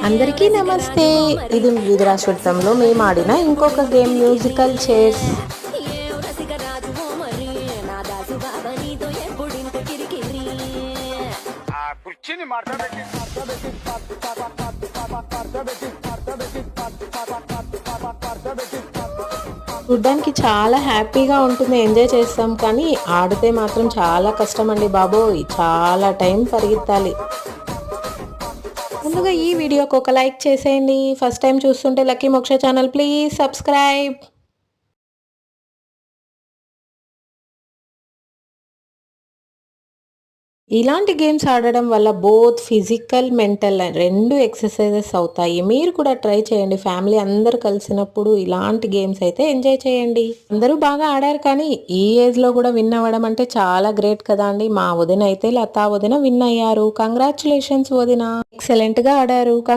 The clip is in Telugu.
అందరికీ నమస్తే. ఇది విధురాశ్వతంలో మేము ఆడిన ఇంకొక గేమ్ మ్యూజికల్ చైర్స్. చూడ్డానికి చాలా హ్యాపీగా ఉంటుంది, ఎంజాయ్ చేస్తాం. కానీ ఆడితే మాత్రం చాలా కష్టం అండి బాబోయ్, చాలా టైం పరిగెత్తాలి. ముందుగా ఈ వీడియోకి ఒక లైక్ చేసేయండి. ఫస్ట్ టైం చూస్తుంటే లక్కీ మోక్ష ఛానల్ ప్లీజ్ సబ్స్క్రైబ్. ఇలాంటి గేమ్స్ ఆడడం వల్ల బోత్ ఫిజికల్, మెంటల్ రెండు ఎక్సర్సైజెస్ అవుతాయి. మీరు కూడా ట్రై చేయండి. ఫ్యామిలీ అందరూ కలిసినప్పుడు ఇలాంటి గేమ్స్ అయితే ఎంజాయ్ చేయండి. అందరూ బాగా ఆడారు, కానీ ఈ ఏజ్లో కూడా విన్ అవ్వడం అంటే చాలా గ్రేట్ కదా అండి. మా వదిన అయితే లతా వదిన విన్ అయ్యారు. కంగ్రాచులేషన్స్ వదిన, ఎక్సలెంట్గా ఆడారు.